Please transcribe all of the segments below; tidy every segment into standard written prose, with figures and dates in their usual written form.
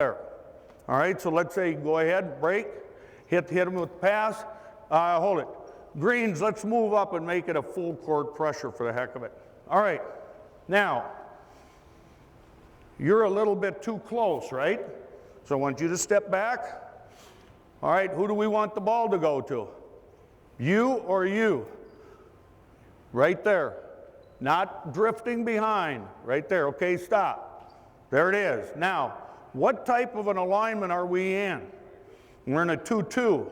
there. All right, so let's say go ahead, break, hit him with the pass, hold it. Greens, let's move up and make it a full court pressure for the heck of it. All right, now, you're a little bit too close, right? So I want you to step back. All right, who do we want the ball to go to? You or you? Right there. Not drifting behind. Right there. Okay, stop. There it is. Now, what type of an alignment are we in? We're in a 2-2.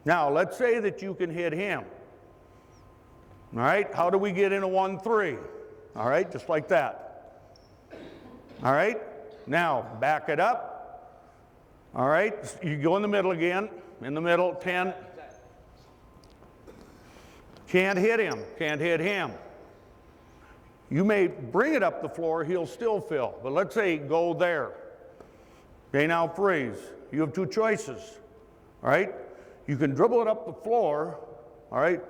Now, let's say that you can hit him. All right, how do we get in a 1-3? All right, just like that. All right, now back it up. All right, you go in the middle again. In the middle, 10. Can't hit him, can't hit him. You may bring it up the floor, he'll still fill. But let's say go there. Okay, now freeze. You have two choices. All right, you can dribble it up the floor. All right,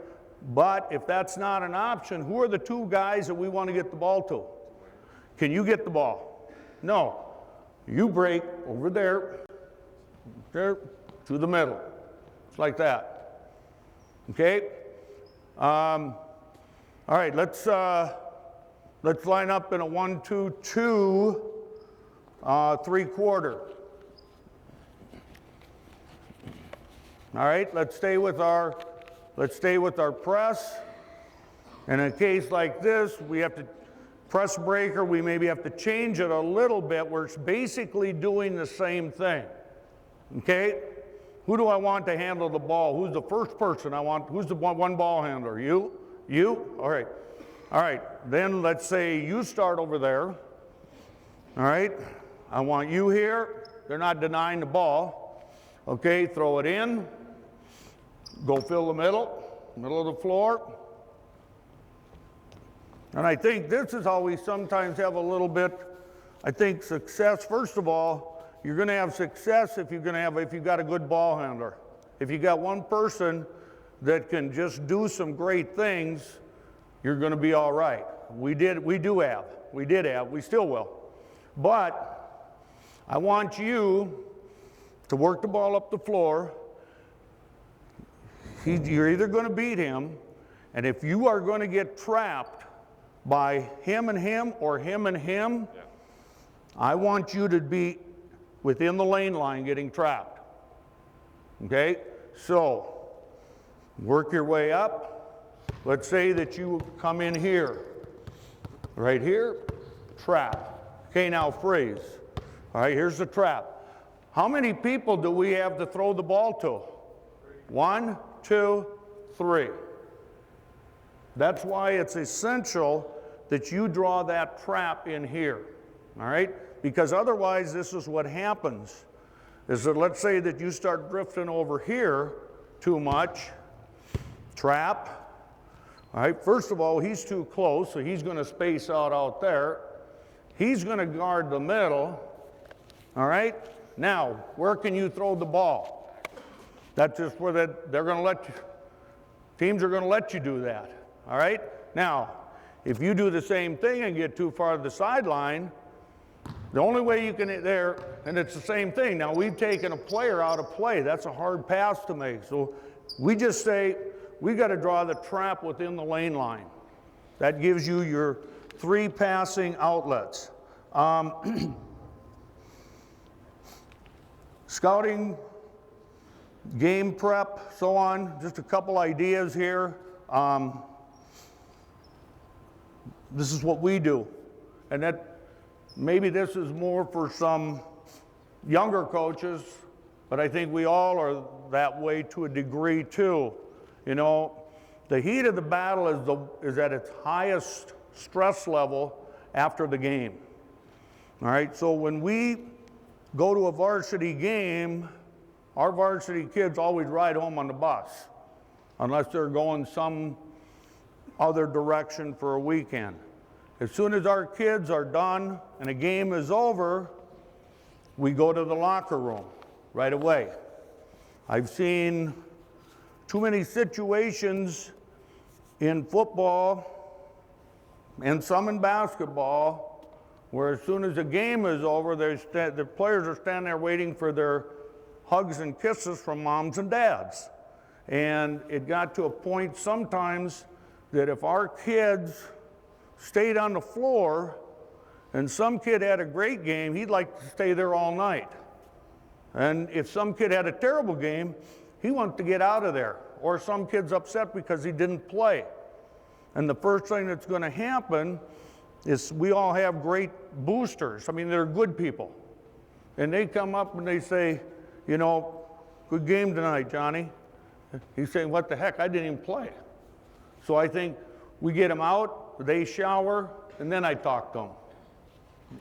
but if that's not an option, who are the two guys that we want to get the ball to? Can you get the ball? No. You break over there, there, to the middle. It's like that. Okay? All right, let's line up in a 1-2-2, 3/4. All right, let's stay with our press. And in a case like this, we have to press breaker, we maybe have to change it a little bit. We're basically doing the same thing. Okay? Who do I want to handle the ball? Who's the first person I want? Who's the one ball handler? You? You? All right. All right. Then let's say you start over there. All right. I want you here. They're not denying the ball. Okay. Throw it in. Go fill the middle of the floor. And I think this is how we sometimes have a little bit, I think, success. First of all, you're going to have success if you've got a good ball handler. If you got one person that can just do some great things, you're going to be all right. We did have, we still will. But I want you to work the ball up the floor. You're either going to beat him, and if you are going to get trapped by him and him or him and him, yeah, I want you to be within the lane line getting trapped. Okay? So, work your way up. Let's say that you come in here. Right here, trap. Okay, now freeze. All right, here's the trap. How many people do we have to throw the ball to? 1, 2, 3. That's why it's essential that you draw that trap in here. All right? Because otherwise, this is what happens, is that let's say that you start drifting over here too much, trap. All right, first of all, he's too close, so he's going to space out there. He's going to guard the middle. All right? Now, where can you throw the ball? That's just where they're going to let you, teams are going to let you do that. All right? Now, if you do the same thing and get too far to the sideline, the only way you can hit there, and it's the same thing. Now, we've taken a player out of play. That's a hard pass to make. So we just say, we got to draw the trap within the lane line. That gives you your 3 passing outlets. Scouting, game prep, so on. Just a couple ideas here. This is what we do. And that maybe this is more for some younger coaches, but I think we all are that way to a degree too. You know, the heat of the battle is at its highest stress level after the game. All right, so when we go to a varsity game, our varsity kids always ride home on the bus, unless they're going some other direction for a weekend. As soon as our kids are done and a game is over, we go to the locker room right away. I've seen too many situations in football and some in basketball where as soon as the game is over, the players are standing there waiting for their hugs and kisses from moms and dads. And it got to a point sometimes that if our kids stayed on the floor and some kid had a great game, he'd like to stay there all night. And if some kid had a terrible game, he wanted to get out of there. Or some kid's upset because he didn't play. And the first thing that's going to happen is we all have great boosters. I mean, they're good people. And they come up and they say, you know, good game tonight, Johnny. He's saying, what the heck, I didn't even play. So I think we get them out, they shower, and then I talk to them.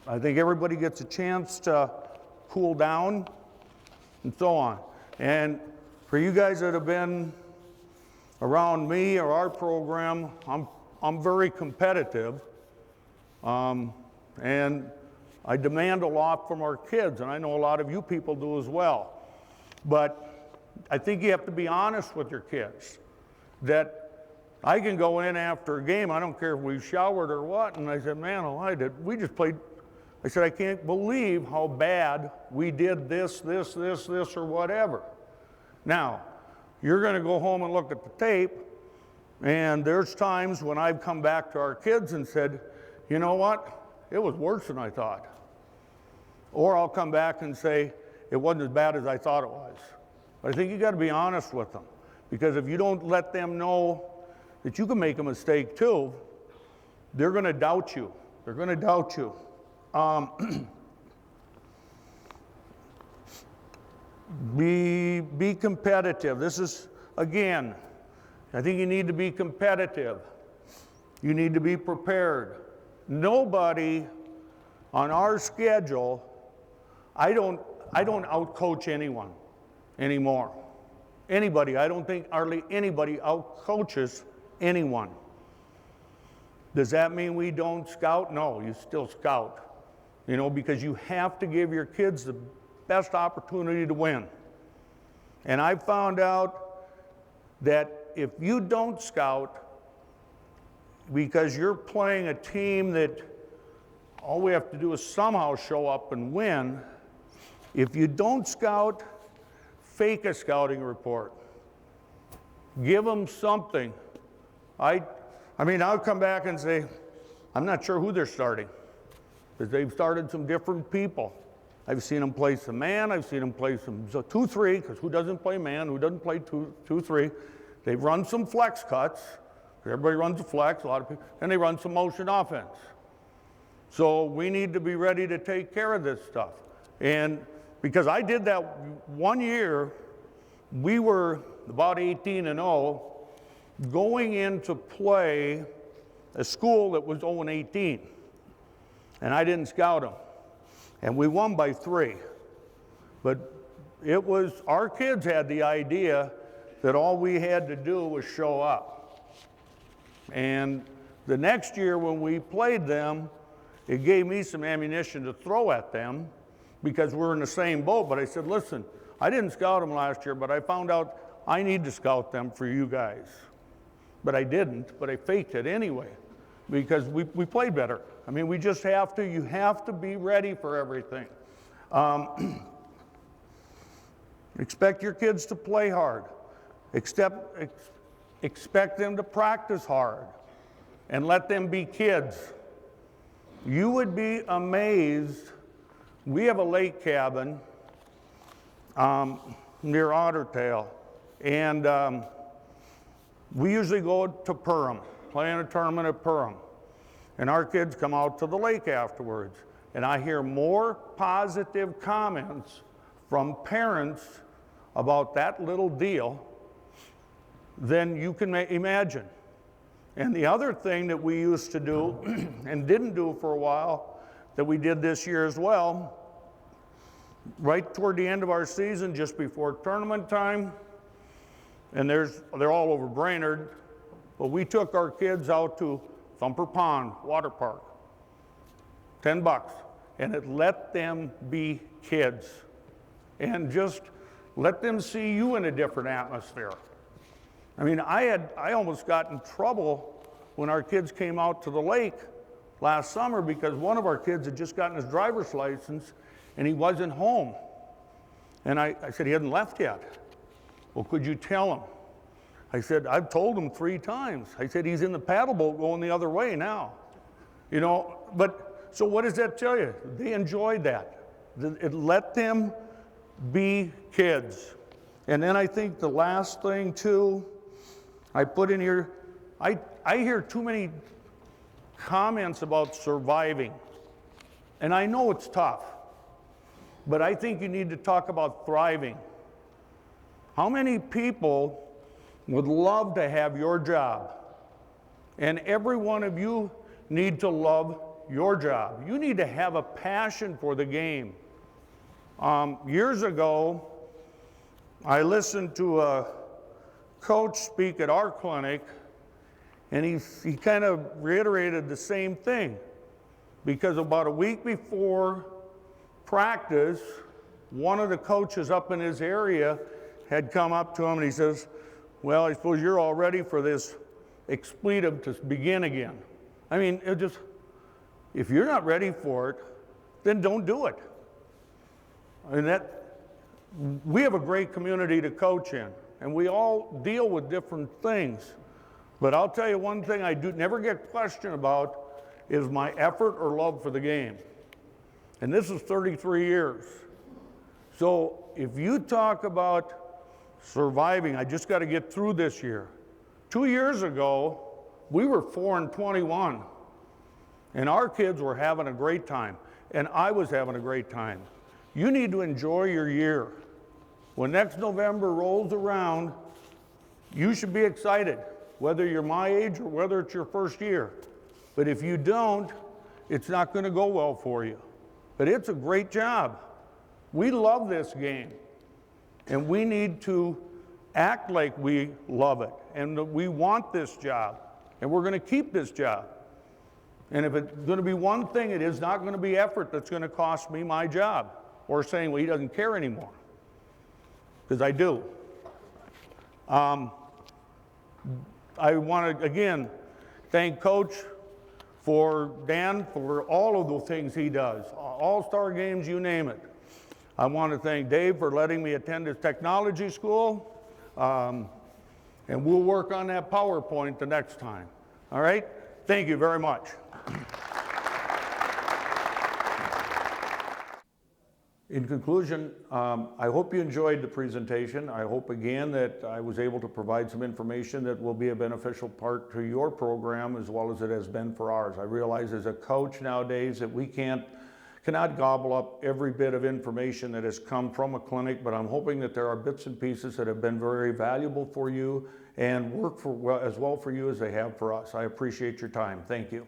I think everybody gets a chance to cool down and so on. And for you guys that have been around me or our program, I'm very competitive. And I demand a lot from our kids, and I know a lot of you people do as well. But I think you have to be honest with your kids, that I can go in after a game, I don't care if we showered or what, and I said, man, we just played. I said, I can't believe how bad we did this, or whatever. Now, you're going to go home and look at the tape, and there's times when I've come back to our kids and said, you know what, it was worse than I thought. Or I'll come back and say, it wasn't as bad as I thought it was. But I think you got to be honest with them, because if you don't let them know that you can make a mistake too, they're going to doubt you. They're going to doubt you. Be competitive. This is, again, I think you need to be competitive. You need to be prepared. Nobody on our schedule, I don't outcoach anyone anymore. Anybody, I don't think hardly anybody outcoaches anyone. Does that mean we don't scout? No, you still scout. You know, because you have to give your kids the best opportunity to win. And I found out that if you don't scout, because you're playing a team that all we have to do is somehow show up and win, if you don't scout, fake a scouting report. Give them something. I mean, I'll come back and say, I'm not sure who they're starting, because they've started some different people. I've seen them play some man, I've seen them play some 2-3, because who doesn't play man, who doesn't play 2-3? They've run some flex cuts, everybody runs a flex, a lot of people, and they run some motion offense. So we need to be ready to take care of this stuff. And because I did that one year, we were about 18-0, going in to play a school that was 0-18. And I didn't scout them. And we won by 3. But it was, our kids had the idea that all we had to do was show up. And the next year when we played them, it gave me some ammunition to throw at them because we're in the same boat. But I said, listen, I didn't scout them last year, but I found out I need to scout them for you guys. But I didn't, but I faked it anyway because we played better. I mean, we just have to, you have to be ready for everything. Expect your kids to play hard. Expect them to practice hard and let them be kids. You would be amazed. We have a lake cabin near Ottertail, and we usually go to Perham, play in a tournament at Perham, and our kids come out to the lake afterwards, and I hear more positive comments from parents about that little deal than you can imagine. And the other thing that we used to do and didn't do for a while that we did this year as well, right toward the end of our season, just before tournament time, and they're all over Brainerd, but we took our kids out to Thumper Pond Water Park, $10, and it let them be kids and just let them see you in a different atmosphere. I mean, I almost got in trouble when our kids came out to the lake last summer because one of our kids had just gotten his driver's license and he wasn't home. And I said, he hadn't left yet. Well, could you tell him? I said, I've told him 3 times. I said, he's in the paddle boat going the other way now. You know, but so what does that tell you? They enjoyed that. It let them be kids. And then I think the last thing too, I put in here, I hear too many comments about surviving. And I know it's tough, but I think you need to talk about thriving. How many people would love to have your job? And every one of you need to love your job. You need to have a passion for the game. Years ago, I listened to a coach speak at our clinic, and he kind of reiterated the same thing. Because about a week before practice, one of the coaches up in his area had come up to him and he says, well, I suppose you're all ready for this expletive to begin again. I mean, if you're not ready for it, then don't do it. I mean, we have a great community to coach in, and we all deal with different things. But I'll tell you one thing I do never get questioned about is my effort or love for the game. And this is 33 years. So if you talk about surviving, I just got to get through this year. 2 years ago, we were 4-21, and our kids were having a great time, and I was having a great time. You need to enjoy your year. When next November rolls around, you should be excited, whether you're my age or whether it's your first year. But if you don't, it's not going to go well for you. But it's a great job. We love this game, and we need to act like we love it, and that we want this job, and we're going to keep this job. And if it's going to be one thing, it is not going to be effort that's going to cost me my job, or saying, well, he doesn't care anymore, because I do. I want to, again, thank Coach Dan for all of the things he does, all-star games, you name it. I want to thank Dave for letting me attend his technology school, and we'll work on that PowerPoint the next time. All right? Thank you very much. In conclusion, I hope you enjoyed the presentation. I hope again that I was able to provide some information that will be a beneficial part to your program as well as it has been for ours. I realize as a coach nowadays that we cannot gobble up every bit of information that has come from a clinic, but I'm hoping that there are bits and pieces that have been very valuable for you and work as well for you as they have for us. I appreciate your time. Thank you.